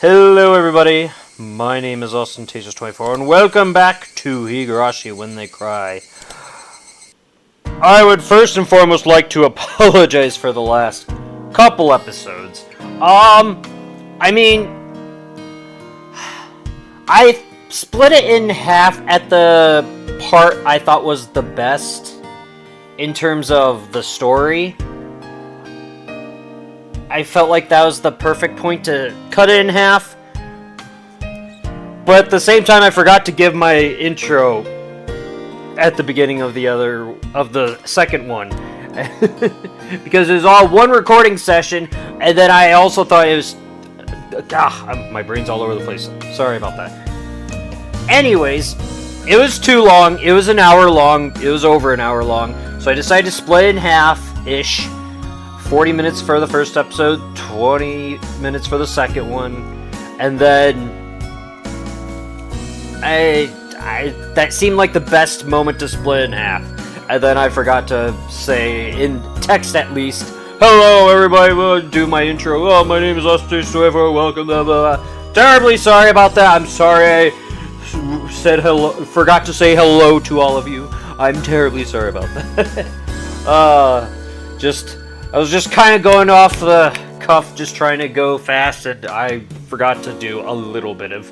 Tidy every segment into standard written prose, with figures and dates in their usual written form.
Hello everybody, my name is Ostentatious24 and welcome back to Higurashi When They Cry. I would first and foremost like to apologize for the last couple episodes. I split it in half at the part I thought was the best in terms of the story. I felt like that was the perfect point to cut it in half. But at the same time, I forgot to give my intro at the beginning of the second one. Because it was all one recording session, and then I also thought it was... my brain's all over the place. Sorry about that. Anyways, it was too long. It was an hour long. It was over an hour long. So I decided to split it in half-ish. 40 minutes for the first episode, 20 minutes for the second one, and then that seemed like the best moment to split in half. And then I forgot to say, in text at least, hello everybody, we'll do my intro. Oh, my name is Selfdestructs, welcome, blah, blah, blah. Terribly sorry about that. I'm sorry I said hello, forgot to say hello to all of you. I'm terribly sorry about that. I was just kind of going off the cuff, just trying to go fast, and I forgot to do a little bit of...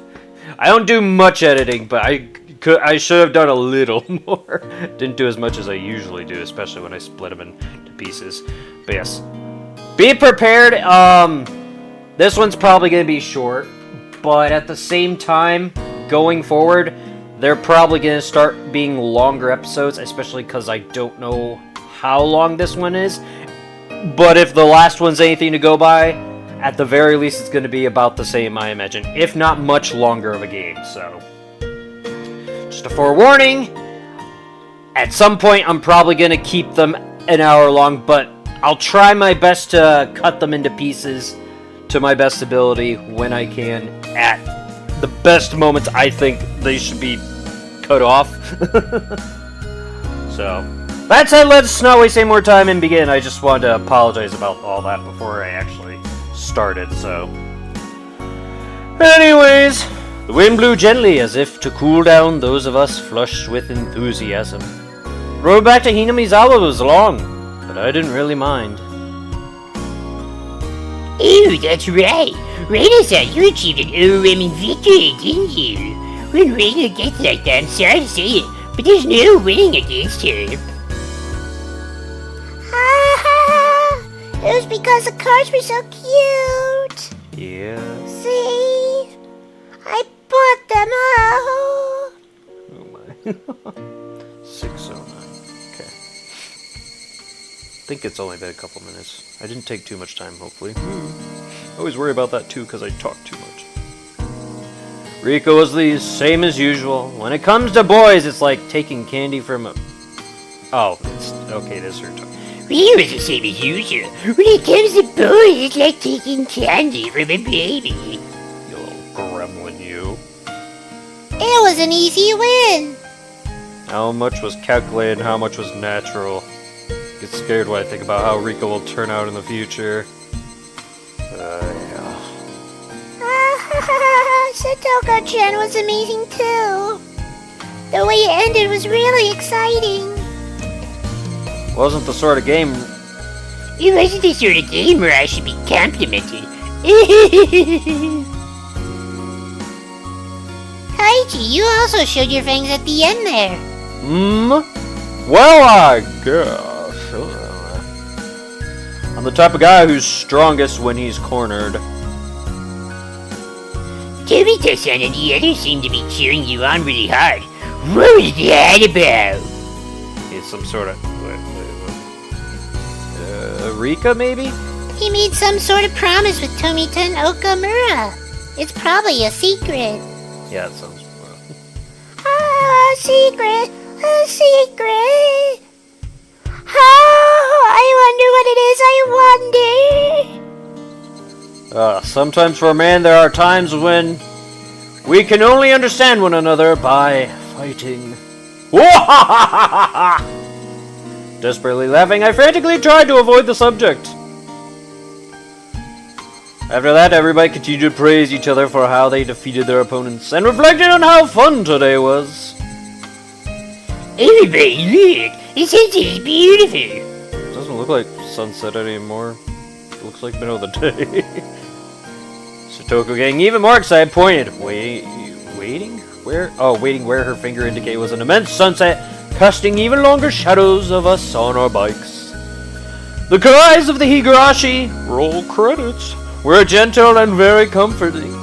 I don't do much editing, but I should have done a little more. Didn't do as much as I usually do, especially when I split them into pieces. But yes. Be prepared, this one's probably going to be short, but at the same time, going forward, they're probably going to start being longer episodes, especially because I don't know how long this one is. But if the last one's anything to go by, at the very least it's going to be about the same, I imagine. If not much longer of a game, so... Just a forewarning, at some point I'm probably going to keep them an hour long, but I'll try my best to cut them into pieces to my best ability when I can, at the best moments I think they should be cut off. So... That said, let's not waste any more time and begin. I just wanted to apologize about all that before I actually started, so... Anyways, the wind blew gently as if to cool down those of us flushed with enthusiasm. The road back to Hinamizawa was long, but I didn't really mind. Oh, that's right. Rena-san, you achieved an overwhelming victory, didn't you? When Rena gets like that, I'm sorry to say it, but there's no winning against her. It was because the cards were so cute. Yeah. See? I bought them all. Oh my. 609. Okay. I think it's only been a couple minutes. I didn't take too much time, hopefully. I always worry about that too, because I talk too much. Rika was the same as usual. When it comes to boys, it's like taking candy from a... Oh, it's... Okay, it is her turn. We was the same as usual. When it comes to boys, it's like taking candy from a baby. You little gremlin, you. It was an easy win. How much was calculated and how much was natural? Get scared when I think about how Rika will turn out in the future. Yeah. Satoka-chan was amazing too. The way it ended was really exciting. Wasn't the sort of game... It wasn't the sort of game where I should be complimented. Taichi, you also showed your fangs at the end there. Well, I guess. I'm the type of guy who's strongest when he's cornered. Tomita-san and the others seem to be cheering you on really hard. What was that about? It's some sort of... Rika, maybe? He made some sort of promise with Tomita and Okamura. It's probably a secret. Yeah, it sounds... Oh, a secret! A secret! Oh, I wonder what it is, I wonder! Sometimes for a man there are times when we can only understand one another by fighting. Desperately laughing, I frantically tried to avoid the subject. After that, everybody continued to praise each other for how they defeated their opponents and reflected on how fun today was. Everybody, look! The sunset is beautiful! It doesn't look like sunset anymore. It looks like middle of the day. Satoko, getting even more excited, pointed. Waiting? Where? Oh, waiting where her finger indicated was an immense sunset, casting even longer shadows of us on our bikes. The cries of the Higurashi, roll credits, were gentle and very comforting.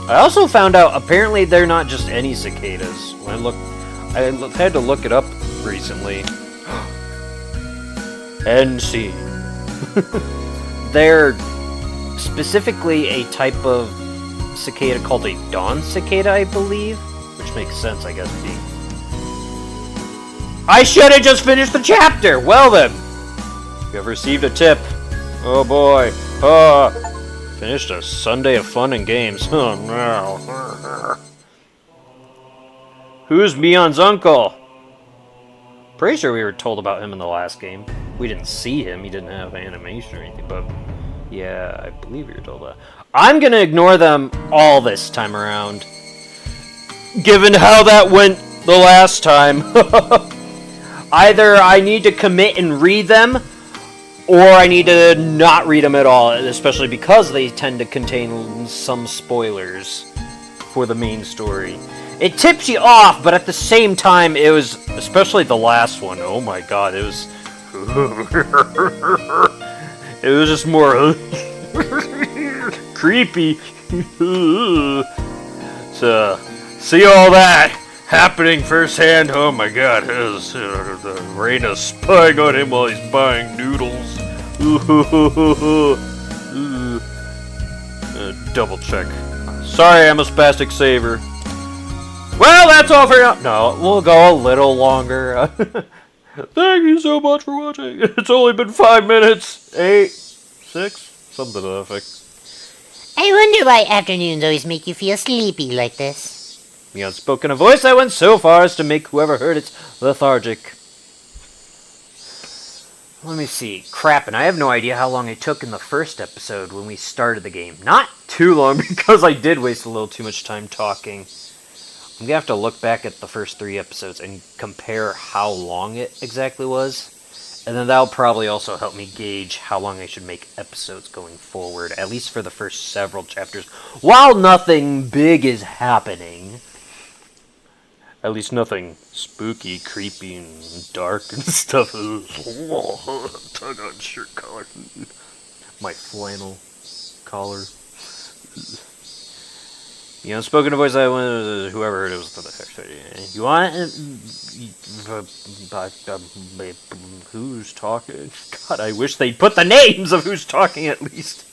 I also found out apparently they're not just any cicadas. When I had to look it up recently. NC. They're specifically a type of cicada called a dawn cicada, I believe, which makes sense, I guess. I should have just finished the chapter. Well then, you have received a tip. Oh boy. Finished a Sunday of fun and games. Oh no. Who's Mion's uncle? Pretty sure we were told about him in the last game. We didn't see him. He didn't have animation or anything, but yeah, I believe we were told that. I'm gonna ignore them all this time around, given how that went the last time. Either I need to commit and read them, or I need to not read them at all, especially because they tend to contain some spoilers for the main story. It tips you off, but at the same time, it was, especially the last one, oh my god, it was... it was just more... creepy. So, see all that happening firsthand, oh my god, Rena spying on him while he's buying noodles. Double check. Sorry, I'm a spastic saver. Well, that's all for now. No, we'll go a little longer. Thank you so much for watching. It's only been 5 minutes. 8, 6, something to that effect. I wonder why afternoons always make you feel sleepy like this. The unspoken a voice that went so far as to make whoever heard it lethargic. Let me see. Crap, and I have no idea how long it took in the first episode when we started the game. Not too long, because I did waste a little too much time talking. I'm gonna have to look back at the first 3 episodes and compare how long it exactly was. And then that'll probably also help me gauge how long I should make episodes going forward, at least for the first several chapters, while nothing big is happening. At least nothing spooky, creepy, and dark and stuff. Tug on shirt collar. My flannel collar. The unspoken voice I went, whoever heard it was the... You want it? Who's talking? God, I wish they'd put the names of who's talking at least.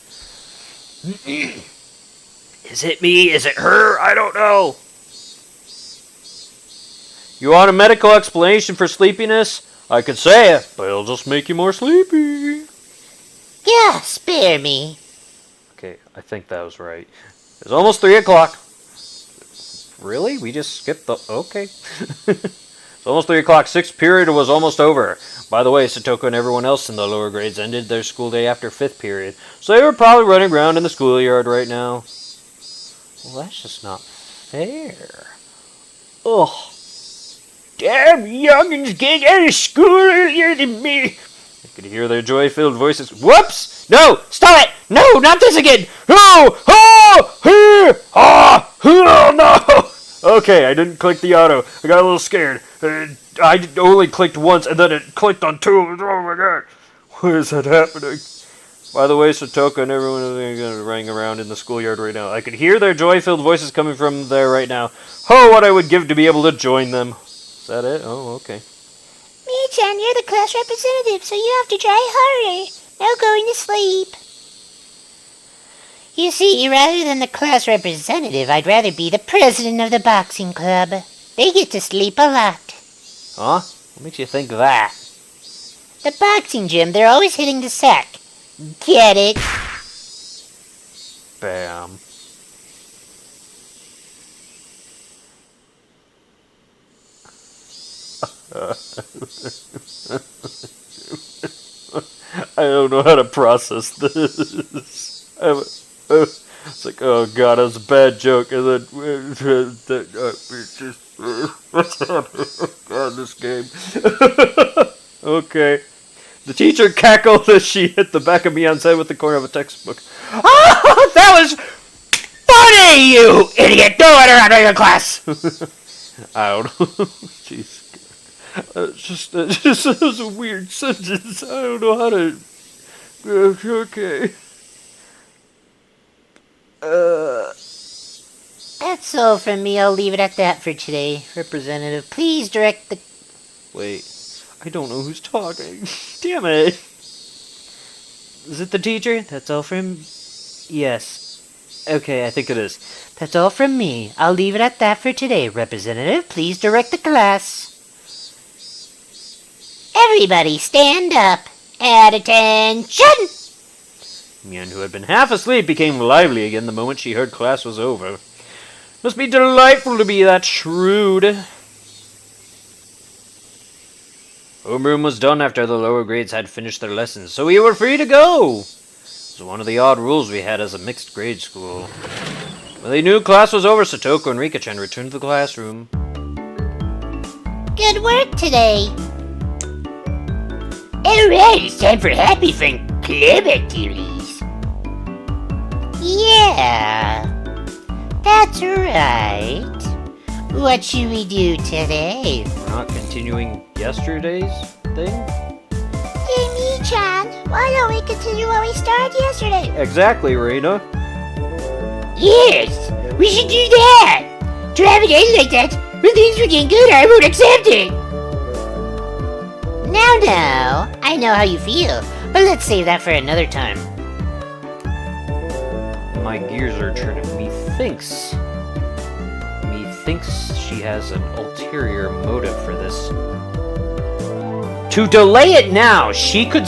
Is it me? Is it her? I don't know. You want a medical explanation for sleepiness? I could say it, but it'll just make you more sleepy. Yeah, spare me. Okay, I think that was right. It's almost 3 o'clock. Really? We just skipped the... Okay. It's almost 3 o'clock. 6th period was almost over. By the way, Satoko and everyone else in the lower grades ended their school day after 5th period, so they were probably running around in the schoolyard right now. Well, that's just not fair. Ugh. Damn youngins getting out of school earlier than me. I could hear their joy-filled voices. Whoops! No! Stop it! No! Not this again! Oh! Oh! Here! Ah! Oh, no! Okay, I didn't click the auto. I got a little scared. I only clicked once, and then it clicked on 2. Oh my god! Why is that happening? By the way, Satoko and everyone is running around in the schoolyard right now. I could hear their joy-filled voices coming from there right now. Oh, what I would give to be able to join them. Is that it? Oh, okay. Me-chan, you're the class representative, so you have to try harder. No going to sleep. You see, rather than the class representative, I'd rather be the president of the boxing club. They get to sleep a lot. Huh? What makes you think that? The boxing gym, they're always hitting the sack. Get it? Bam. I don't know how to process this. It's like, oh god, that was a bad joke. And then, what's happening? God, this game. Okay. The teacher cackled as she hit the back of Mion's head with the corner of a textbook. Oh, that was funny, you idiot! Don't let her out of your class! I don't know. Jeez. That was a weird sentence. I don't know how to... Okay. That's all from me. I'll leave it at that for today. Representative, please direct the... Wait. I don't know who's talking. Damn it. Is it the teacher? That's all from... Yes. Okay, I think it is. That's all from me. I'll leave it at that for today. Representative, please direct the class. Everybody stand up. At attention! Mion, who had been half asleep, became lively again the moment she heard class was over. Must be delightful to be that shrewd. Homeroom was done after the lower grades had finished their lessons, so we were free to go. It was one of the odd rules we had as a mixed grade school. When they knew class was over, Satoko and Rika-chan returned to the classroom. Good work today. Alright, it's time for Happy Friend Club activities. Yeah, that's right. What should we do today? We're not continuing yesterday's thing? Hey, Me-chan, why don't we continue what we started yesterday? Exactly, Rena. Yes, we should do that. To have it end like that, when things were getting good, I won't accept it. Now, I know how you feel, but let's save that for another time. My gears are turning. Methinks she has an ulterior motive for this. To delay it now, she could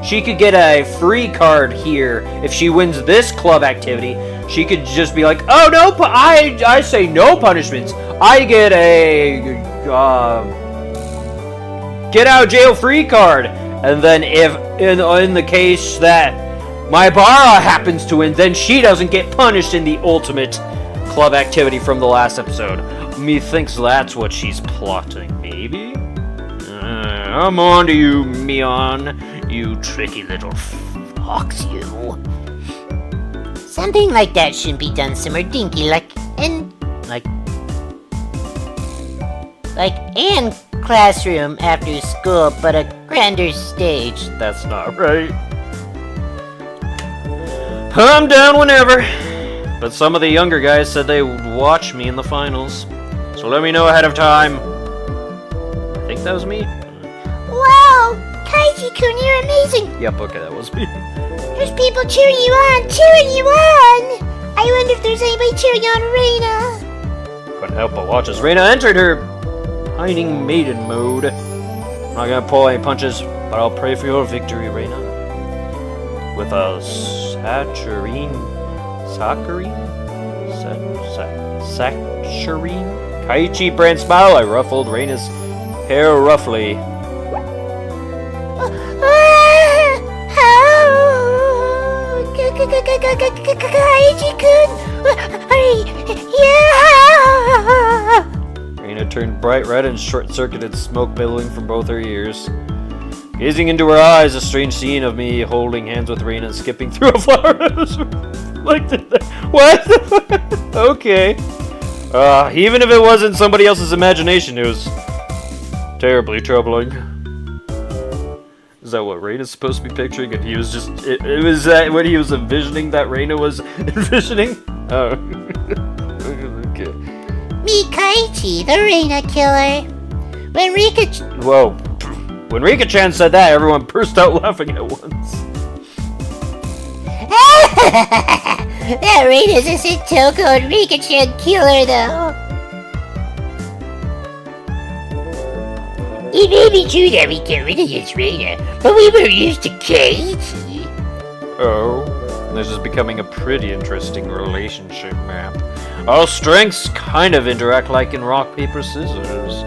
get a free card here if she wins this club activity. She could just be like, "Oh no, I say no punishments. I get a get out of jail free card." And then if in the case that Maibara happens to win, then she doesn't get punished in the ultimate club activity from the last episode. Methinks that's what she's plotting, maybe? I'm on to you, Mion. You tricky little fox, you. Something like that shouldn't be done somewhere dinky like in classroom after school, but a grander stage. That's not right. I'm down whenever. But some of the younger guys said they would watch me in the finals. So let me know ahead of time. I think that was me. Wow, Kaiji-kun, you're amazing. Yep, okay, that was me. There's people cheering you on, I wonder if there's anybody cheering on Rena. Couldn't help but watch as Rena entered her pining maiden mode. I'm not gonna pull any punches, but I'll pray for your victory, Rena. With a saccharine Kaiichi brand smile, I ruffled Rena's hair roughly. Kaiji-kun! Yeah! Rena turned bright red and short-circuited smoke billowing from both her ears. Gazing into her eyes, a strange scene of me holding hands with Rena and skipping through a flower. Like, what? Okay. Even if it wasn't somebody else's imagination, it was terribly troubling. Is that what Rena's supposed to be picturing? And he was just... It was that what he was envisioning that Rena was envisioning? Oh. Okay. Me, Kaiichi, the Rena killer. When Rika... Whoa. When Rika-chan said that, everyone burst out laughing at once. That Rena's a Satoko and Rika-chan killer, though. It may be true that we get rid of this Rena, but we were used to Kaiji. Oh, this is becoming a pretty interesting relationship map. Our strengths kind of interact like in rock, paper, scissors.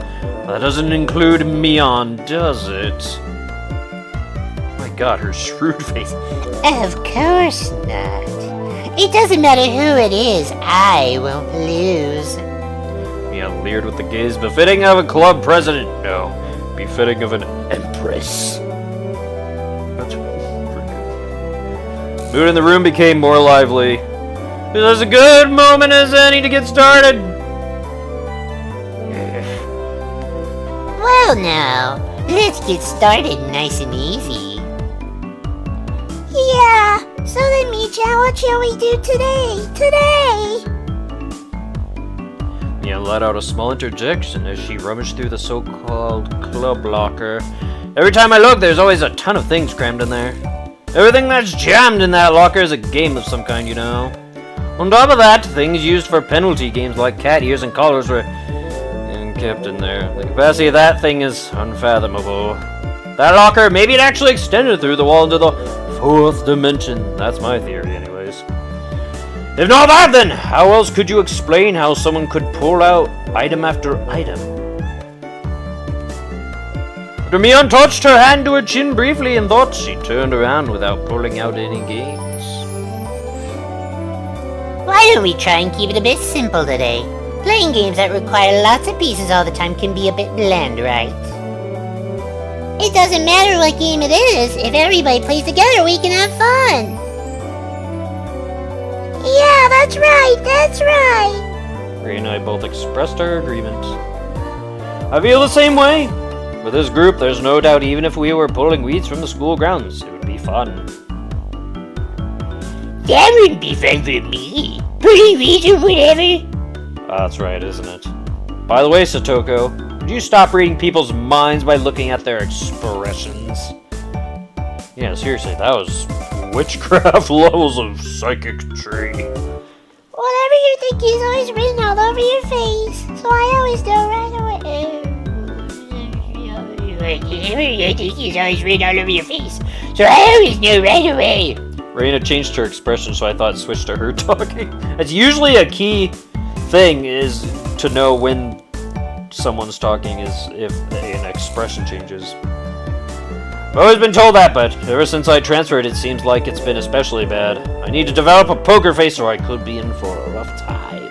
That doesn't include Mion, does it? My god, her shrewd face. Of course not. It doesn't matter who it is, I won't lose. Mia leered with the gaze befitting of a club president. No, befitting of an empress. That's freaking... Mood in the room became more lively. This is a good moment as any to get started. Well now, let's get started nice and easy. Yeah, so then, Mii-chan, what shall we do today? Mia let out a small interjection as she rummaged through the so-called club locker. Every time I look, there's always a ton of things crammed in there. Everything that's jammed in that locker is a game of some kind, you know. On top of that, things used for penalty games like cat ears and collars were kept in there. The capacity of that thing is unfathomable. That locker, maybe it actually extended through the wall into the 4th dimension. That's my theory, anyways. If not that, then how else could you explain how someone could pull out item after item? After Mia touched her hand to her chin briefly and thought, she turned around without pulling out any games. Why don't we try and keep it a bit simple today? Playing games that require lots of pieces all the time can be a bit bland, right? It doesn't matter what game it is. If everybody plays together, we can have fun. Yeah, that's right. Rena and I both expressed our agreement. I feel the same way. With this group, there's no doubt even if we were pulling weeds from the school grounds, it would be fun. That wouldn't be fun for me. Pulling weeds or whatever. That's right, isn't it? By the way, Satoko, would you stop reading people's minds by looking at their expressions? Yeah, seriously, that was witchcraft levels of psychicry. Whatever you think is always written all over your face, so I always know right away. Whatever you think is always written all over your face, so I always know right away. Raina changed her expression, so I thought it switched to her talking. It's usually a key thing is to know when someone's talking is if an expression changes. I've always been told that, but ever since I transferred, it seems like it's been especially bad. I need to develop a poker face or I could be in for a rough time.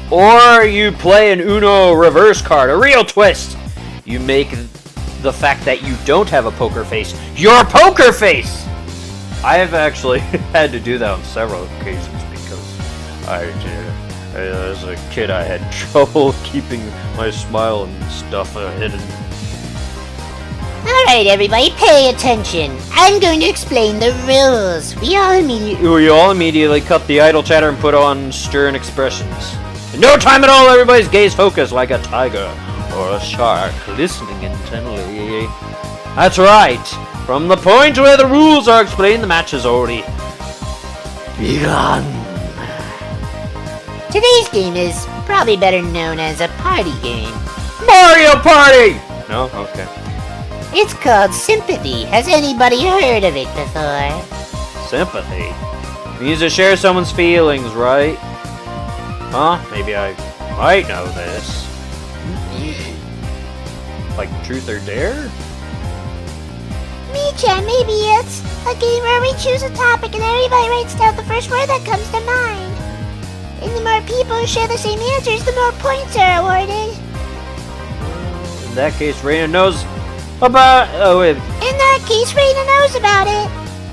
Or you play an Uno reverse card, a real twist. You make the fact that you don't have a poker face your poker face! I have actually had to do that on several occasions. As a kid, I had trouble keeping my smile and stuff hidden. Alright, everybody, pay attention. I'm going to explain the rules. We all immediately cut the idle chatter and put on stern expressions. In no time at all, everybody's gaze focused like a tiger or a shark, listening intently. That's right. From the point where the rules are explained, the match has already begun. Today's game is probably better known as a party game. Mario Party! No? Okay. It's called Sympathy. Has anybody heard of it before? Sympathy? It means to share someone's feelings, right? Huh? Maybe I might know this. Like Truth or Dare? Mii-chan, maybe it's a game where we choose a topic and everybody writes down the first word that comes to mind. And the more people who share the same answers, the more points are awarded. In that case, Rena knows about... Oh, wait. In that case, Rena knows about it.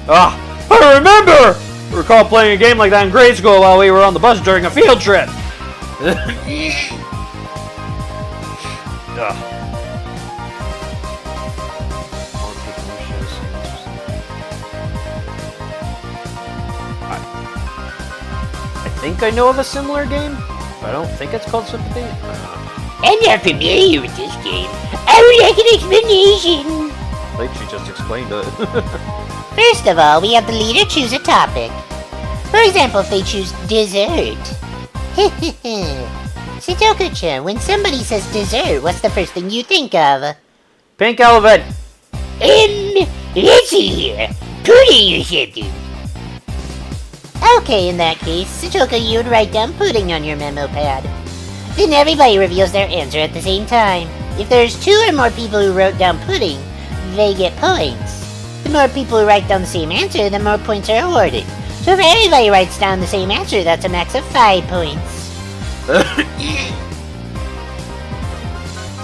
Ah! I remember! I recall playing a game like that in grade school while we were on the bus during a field trip. I think I know of a similar game, but I don't think it's called Sympathy. I'm not familiar with this game. I would like an explanation. I think she just explained it. First of all, we have the leader choose a topic. For example, if they choose dessert. Satoko-chan, when somebody says dessert, what's the first thing you think of? Pink elephant. Let's see here. Pudding or something. Okay, in that case, Satoko, you would write down pudding on your memo pad. Then everybody reveals their answer at the same time. If there's 2 or more people who wrote down pudding, they get points. The more people who write down the same answer, the more points are awarded. So if everybody writes down the same answer, that's a max of 5 points.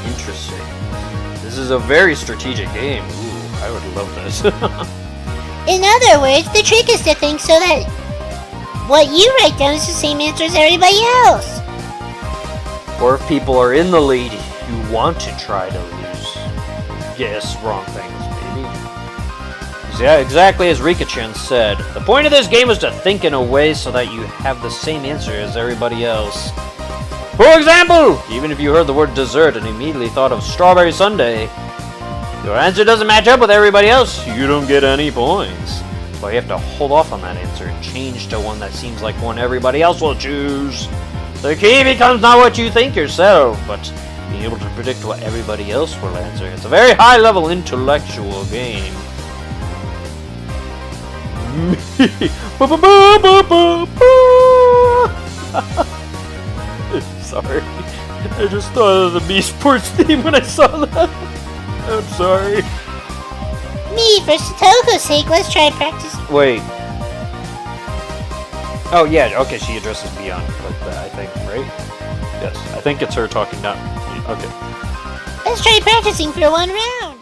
Interesting. This is a very strategic game. Ooh, I would love this. In other words, the trick is to think so that what you write down is the same answer as everybody else. Or if people are in the lead who want to try to lose, guess wrong things, maybe. Yeah, exactly as Rika-chan said, the point of this game is to think in a way so that you have the same answer as everybody else. For example, even if you heard the word dessert and immediately thought of strawberry sundae, your answer doesn't match up with everybody else, you don't get any points. So you have to hold off on that answer and change to one that seems like one everybody else will choose. The key becomes not what you think yourself, but being able to predict what everybody else will answer. It's a very high-level intellectual game. Sorry. I just thought of the Beast Sports theme when I saw that. I'm sorry. Me, for Satoko's sake, let's try practicing. Wait. Oh, yeah, okay, she addresses Beyond like that, I think, right? Yes, I think it's her talking now. Okay. Let's try practicing for one round.